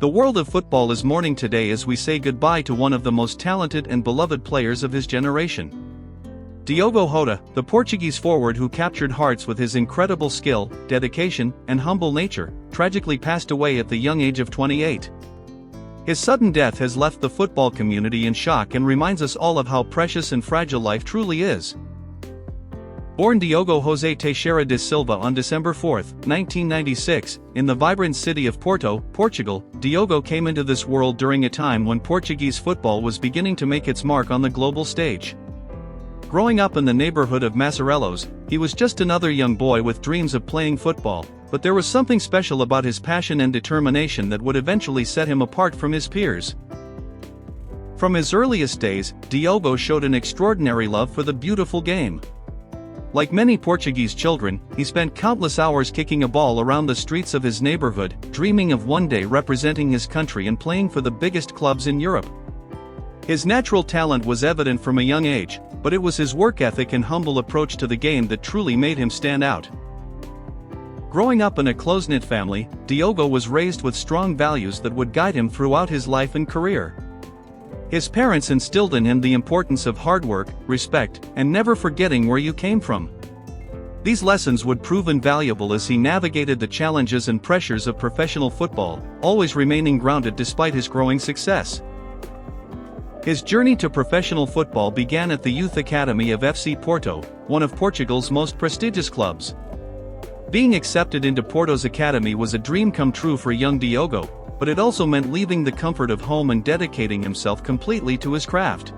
The world of football is mourning today as we say goodbye to one of the most talented and beloved players of his generation. Diogo Jota, the Portuguese forward who captured hearts with his incredible skill, dedication, and humble nature, tragically passed away at the young age of 28. His sudden death has left the football community in shock and reminds us all of how precious and fragile life truly is. Born Diogo José Teixeira de Silva on December 4, 1996, in the vibrant city of Porto, Portugal, Diogo came into this world during a time when Portuguese football was beginning to make its mark on the global stage. Growing up in the neighborhood of Massarelos, he was just another young boy with dreams of playing football, but there was something special about his passion and determination that would eventually set him apart from his peers. From his earliest days, Diogo showed an extraordinary love for the beautiful game. Like many Portuguese children, he spent countless hours kicking a ball around the streets of his neighborhood, dreaming of one day representing his country and playing for the biggest clubs in Europe. His natural talent was evident from a young age, but it was his work ethic and humble approach to the game that truly made him stand out. Growing up in a close-knit family, Diogo was raised with strong values that would guide him throughout his life and career. His parents instilled in him the importance of hard work, respect, and never forgetting where you came from. These lessons would prove invaluable as he navigated the challenges and pressures of professional football, always remaining grounded despite his growing success. His journey to professional football began at the youth academy of FC Porto, one of Portugal's most prestigious clubs. Being accepted into Porto's academy was a dream come true for young Diogo, but it also meant leaving the comfort of home and dedicating himself completely to his craft.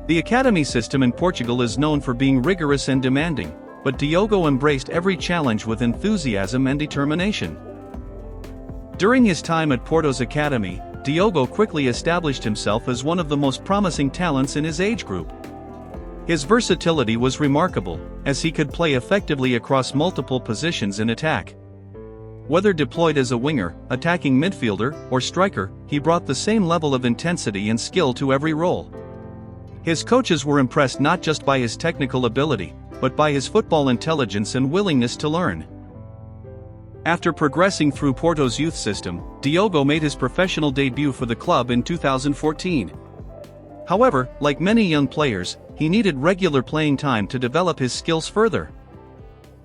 The academy system in Portugal is known for being rigorous and demanding, but Diogo embraced every challenge with enthusiasm and determination. During his time at Porto's academy, Diogo quickly established himself as one of the most promising talents in his age group. His versatility was remarkable, as he could play effectively across multiple positions in attack. Whether deployed as a winger, attacking midfielder, or striker, he brought the same level of intensity and skill to every role. His coaches were impressed not just by his technical ability, but by his football intelligence and willingness to learn. After progressing through Porto's youth system, Diogo made his professional debut for the club in 2014. However, like many young players, he needed regular playing time to develop his skills further.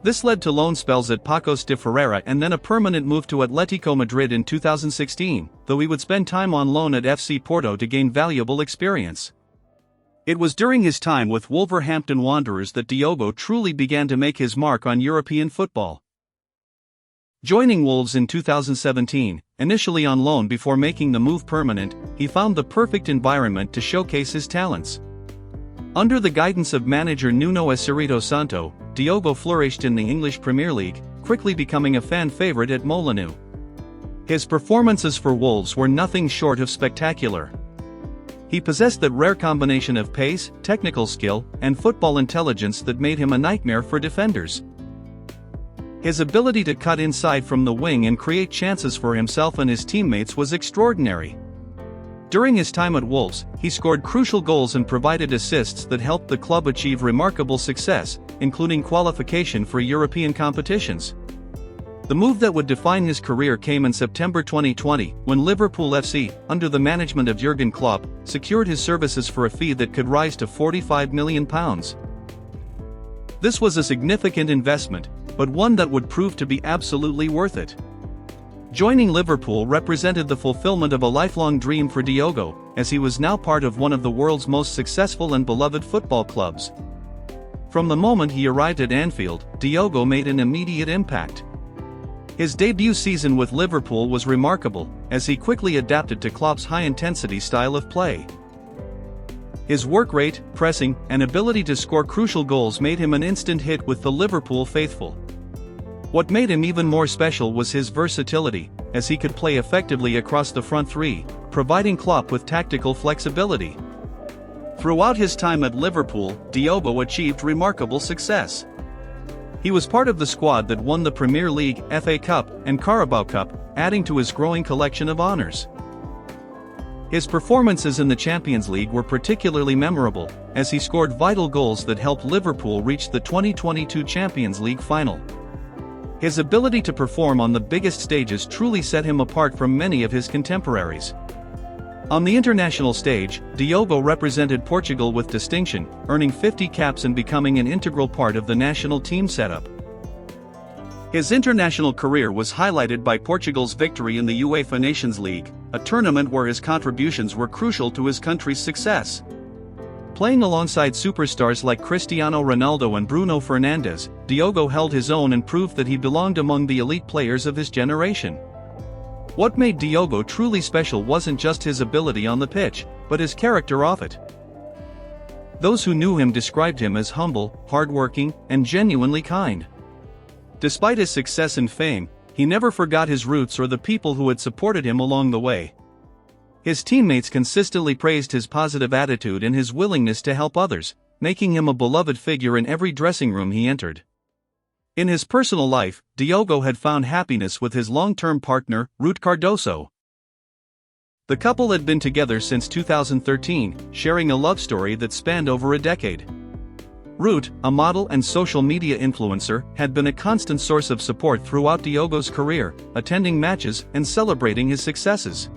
This led to loan spells at Paços de Ferreira and then a permanent move to Atletico Madrid in 2016, though he would spend time on loan at FC Porto to gain valuable experience. It was during his time with Wolverhampton Wanderers that Diogo truly began to make his mark on European football. Joining Wolves in 2017, initially on loan before making the move permanent, he found the perfect environment to showcase his talents. Under the guidance of manager Nuno Espírito Santo, Diogo flourished in the English Premier League, quickly becoming a fan favorite at Molineux. His performances for Wolves were nothing short of spectacular. He possessed that rare combination of pace, technical skill, and football intelligence that made him a nightmare for defenders. His ability to cut inside from the wing and create chances for himself and his teammates was extraordinary. During his time at Wolves, he scored crucial goals and provided assists that helped the club achieve remarkable success, including qualification for European competitions. The move that would define his career came in September 2020, when Liverpool FC, under the management of Jurgen Klopp, secured his services for a fee that could rise to £45 million. This was a significant investment, but one that would prove to be absolutely worth it. Joining Liverpool represented the fulfillment of a lifelong dream for Diogo, as he was now part of one of the world's most successful and beloved football clubs. From the moment he arrived at Anfield, Diogo made an immediate impact. His debut season with Liverpool was remarkable, as he quickly adapted to Klopp's high-intensity style of play. His work rate, pressing, and ability to score crucial goals made him an instant hit with the Liverpool faithful. What made him even more special was his versatility, as he could play effectively across the front three, providing Klopp with tactical flexibility. Throughout his time at Liverpool, Diogo achieved remarkable success. He was part of the squad that won the Premier League, FA Cup, and Carabao Cup, adding to his growing collection of honours. His performances in the Champions League were particularly memorable, as he scored vital goals that helped Liverpool reach the 2022 Champions League final. His ability to perform on the biggest stages truly set him apart from many of his contemporaries. On the international stage, Diogo represented Portugal with distinction, earning 50 caps and becoming an integral part of the national team setup. His international career was highlighted by Portugal's victory in the UEFA Nations League, a tournament where his contributions were crucial to his country's success. Playing alongside superstars like Cristiano Ronaldo and Bruno Fernandes, Diogo held his own and proved that he belonged among the elite players of his generation. What made Diogo truly special wasn't just his ability on the pitch, but his character off it. Those who knew him described him as humble, hardworking, and genuinely kind. Despite his success and fame, he never forgot his roots or the people who had supported him along the way. His teammates consistently praised his positive attitude and his willingness to help others, making him a beloved figure in every dressing room he entered. In his personal life, Diogo had found happiness with his long-term partner, Rute Cardoso. The couple had been together since 2013, sharing a love story that spanned over a decade. Rute, a model and social media influencer, had been a constant source of support throughout Diogo's career, attending matches and celebrating his successes.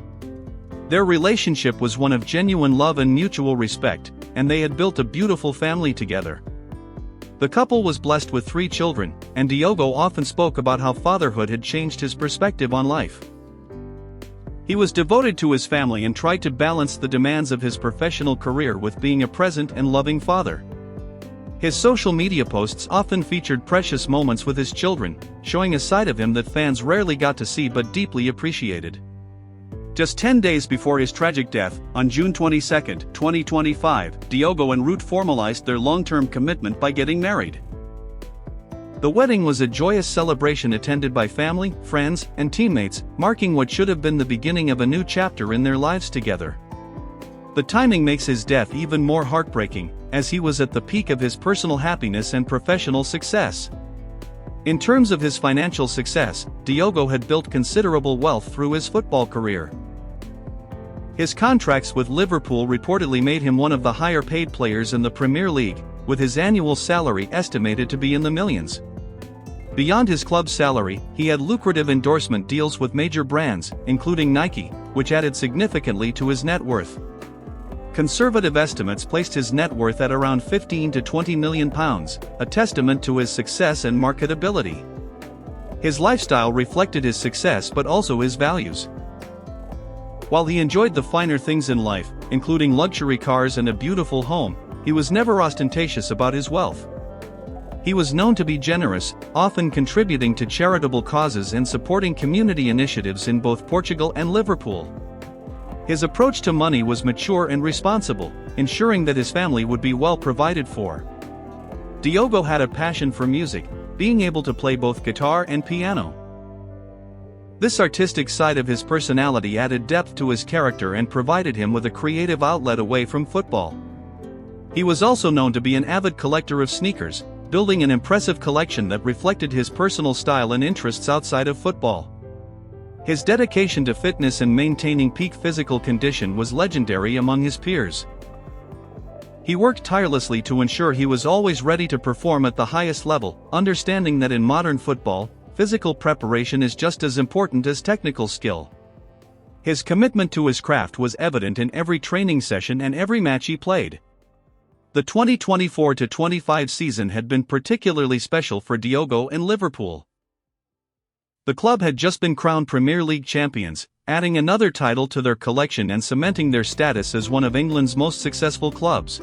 Their relationship was one of genuine love and mutual respect, and they had built a beautiful family together. The couple was blessed with 3 children, and Diogo often spoke about how fatherhood had changed his perspective on life. He was devoted to his family and tried to balance the demands of his professional career with being a present and loving father. His social media posts often featured precious moments with his children, showing a side of him that fans rarely got to see but deeply appreciated. Just 10 days before his tragic death, on June 22, 2025, Diogo and Rute formalized their long-term commitment by getting married. The wedding was a joyous celebration attended by family, friends, and teammates, marking what should have been the beginning of a new chapter in their lives together. The timing makes his death even more heartbreaking, as he was at the peak of his personal happiness and professional success. In terms of his financial success, Diogo had built considerable wealth through his football career. His contracts with Liverpool reportedly made him one of the higher-paid players in the Premier League, with his annual salary estimated to be in the millions. Beyond his club salary, he had lucrative endorsement deals with major brands, including Nike, which added significantly to his net worth. Conservative estimates placed his net worth at around £15 to £20 million, a testament to his success and marketability. His lifestyle reflected his success but also his values. While he enjoyed the finer things in life, including luxury cars and a beautiful home, he was never ostentatious about his wealth. He was known to be generous, often contributing to charitable causes and supporting community initiatives in both Portugal and Liverpool. His approach to money was mature and responsible, ensuring that his family would be well provided for. Diogo had a passion for music, being able to play both guitar and piano. This artistic side of his personality added depth to his character and provided him with a creative outlet away from football. He was also known to be an avid collector of sneakers, building an impressive collection that reflected his personal style and interests outside of football. His dedication to fitness and maintaining peak physical condition was legendary among his peers. He worked tirelessly to ensure he was always ready to perform at the highest level, understanding that in modern football, physical preparation is just as important as technical skill. His commitment to his craft was evident in every training session and every match he played. The 2024-25 season had been particularly special for Diogo and Liverpool. The club had just been crowned Premier League champions, adding another title to their collection and cementing their status as one of England's most successful clubs.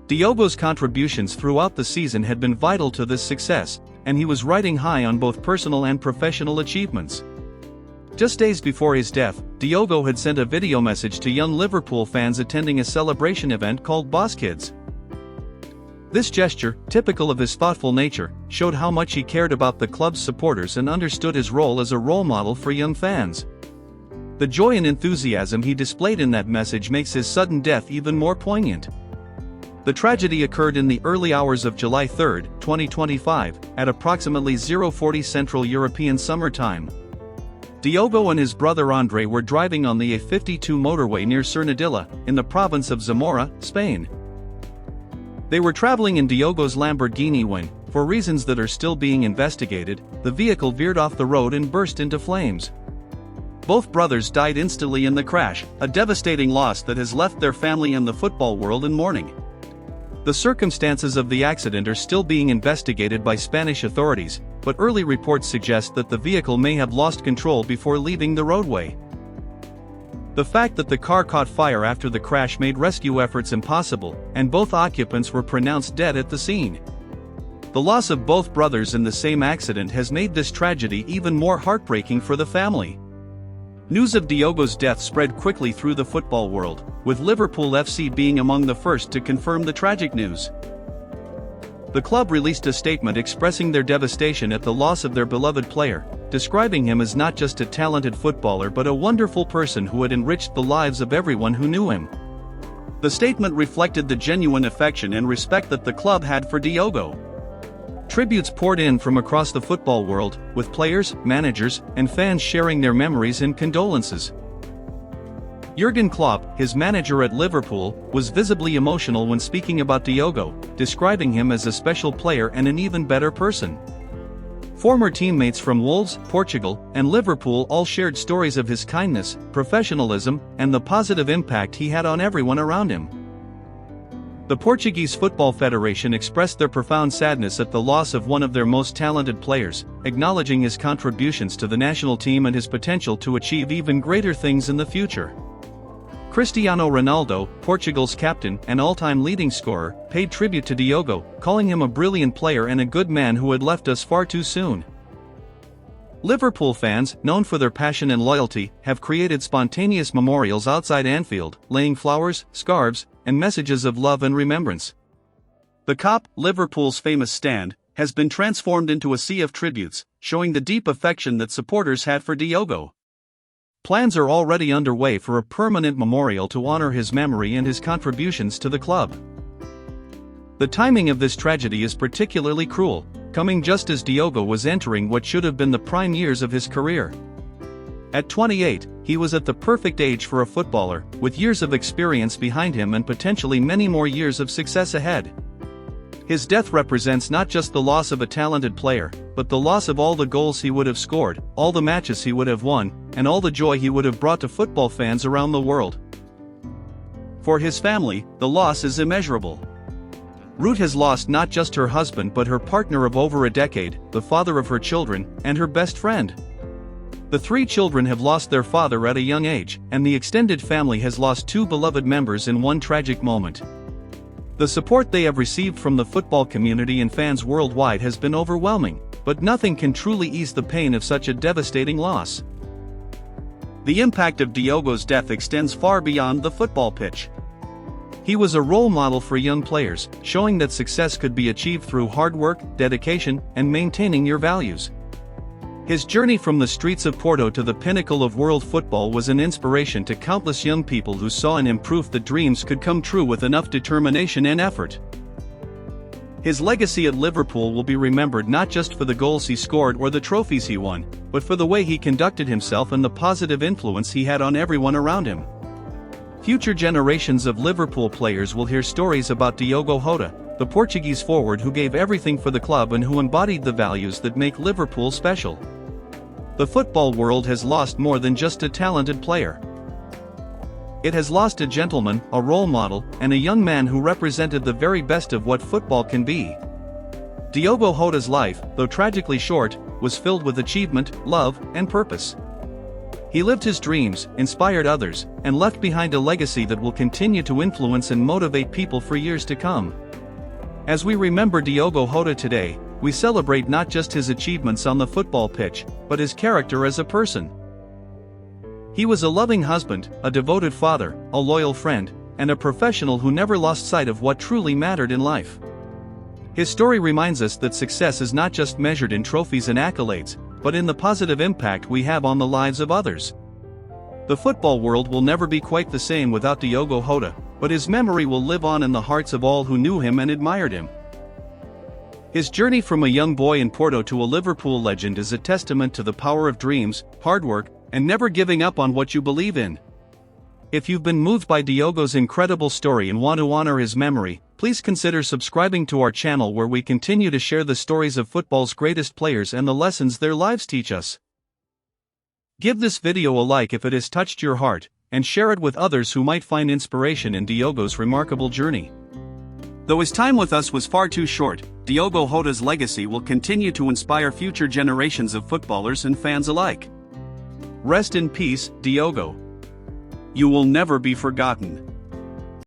Diogo's contributions throughout the season had been vital to this success, and he was riding high on both personal and professional achievements. Just days before his death, Diogo had sent a video message to young Liverpool fans attending a celebration event called Boss Kids. This gesture, typical of his thoughtful nature, showed how much he cared about the club's supporters and understood his role as a role model for young fans. The joy and enthusiasm he displayed in that message makes his sudden death even more poignant. The tragedy occurred in the early hours of July 3, 2025, at approximately 0:40 Central European Summer Time. Diogo and his brother André were driving on the A52 motorway near Cernadilla, in the province of Zamora, Spain. They were traveling in Diogo's Lamborghini when, for reasons that are still being investigated, the vehicle veered off the road and burst into flames. Both brothers died instantly in the crash, a devastating loss that has left their family and the football world in mourning. The circumstances of the accident are still being investigated by Spanish authorities, but early reports suggest that the vehicle may have lost control before leaving the roadway. The fact that the car caught fire after the crash made rescue efforts impossible, and both occupants were pronounced dead at the scene. The loss of both brothers in the same accident has made this tragedy even more heartbreaking for the family. News of Diogo's death spread quickly through the football world, with Liverpool FC being among the first to confirm the tragic news. The club released a statement expressing their devastation at the loss of their beloved player, describing him as not just a talented footballer but a wonderful person who had enriched the lives of everyone who knew him. The statement reflected the genuine affection and respect that the club had for Diogo. Tributes poured in from across the football world, with players, managers, and fans sharing their memories and condolences. Jurgen Klopp, his manager at Liverpool, was visibly emotional when speaking about Diogo, describing him as a special player and an even better person. Former teammates from Wolves, Portugal, and Liverpool all shared stories of his kindness, professionalism, and the positive impact he had on everyone around him. The Portuguese Football Federation expressed their profound sadness at the loss of one of their most talented players, acknowledging his contributions to the national team and his potential to achieve even greater things in the future. Cristiano Ronaldo, Portugal's captain and all-time leading scorer, paid tribute to Diogo, calling him a brilliant player and a good man who had left us far too soon. Liverpool fans, known for their passion and loyalty, have created spontaneous memorials outside Anfield, laying flowers, scarves, and messages of love and remembrance. The Kop, Liverpool's famous stand, has been transformed into a sea of tributes, showing the deep affection that supporters had for Diogo. Plans are already underway for a permanent memorial to honor his memory and his contributions to the club. The timing of this tragedy is particularly cruel, coming just as Diogo was entering what should have been the prime years of his career. At 28, he was at the perfect age for a footballer, with years of experience behind him and potentially many more years of success ahead. His death represents not just the loss of a talented player, but the loss of all the goals he would have scored, all the matches he would have won, and all the joy he would have brought to football fans around the world. For his family, the loss is immeasurable. Rute has lost not just her husband but her partner of over a decade, the father of her children, and her best friend. The three children have lost their father at a young age, and the extended family has lost two beloved members in one tragic moment. The support they have received from the football community and fans worldwide has been overwhelming, but nothing can truly ease the pain of such a devastating loss. The impact of Diogo's death extends far beyond the football pitch. He was a role model for young players, showing that success could be achieved through hard work, dedication, and maintaining your values. His journey from the streets of Porto to the pinnacle of world football was an inspiration to countless young people who saw in him proof that dreams could come true with enough determination and effort. His legacy at Liverpool will be remembered not just for the goals he scored or the trophies he won, but for the way he conducted himself and the positive influence he had on everyone around him. Future generations of Liverpool players will hear stories about Diogo Jota, the Portuguese forward who gave everything for the club and who embodied the values that make Liverpool special. The football world has lost more than just a talented player. It has lost a gentleman, a role model, and a young man who represented the very best of what football can be. Diogo Jota's life, though tragically short, was filled with achievement, love, and purpose. He lived his dreams, inspired others, and left behind a legacy that will continue to influence and motivate people for years to come. As we remember Diogo Jota today, we celebrate not just his achievements on the football pitch, but his character as a person. He was a loving husband, a devoted father, a loyal friend, and a professional who never lost sight of what truly mattered in life. His story reminds us that success is not just measured in trophies and accolades, but in the positive impact we have on the lives of others. The football world will never be quite the same without Diogo Jota, but his memory will live on in the hearts of all who knew him and admired him. His journey from a young boy in Porto to a Liverpool legend is a testament to the power of dreams, hard work, and never giving up on what you believe in. If you've been moved by Diogo's incredible story and want to honor his memory, please please consider subscribing to our channel where we continue to share the stories of football's greatest players and the lessons their lives teach us. Give this video a like if it has touched your heart, and share it with others who might find inspiration in Diogo's remarkable journey. Though his time with us was far too short, Diogo Jota's legacy will continue to inspire future generations of footballers and fans alike. Rest in peace, Diogo. You will never be forgotten.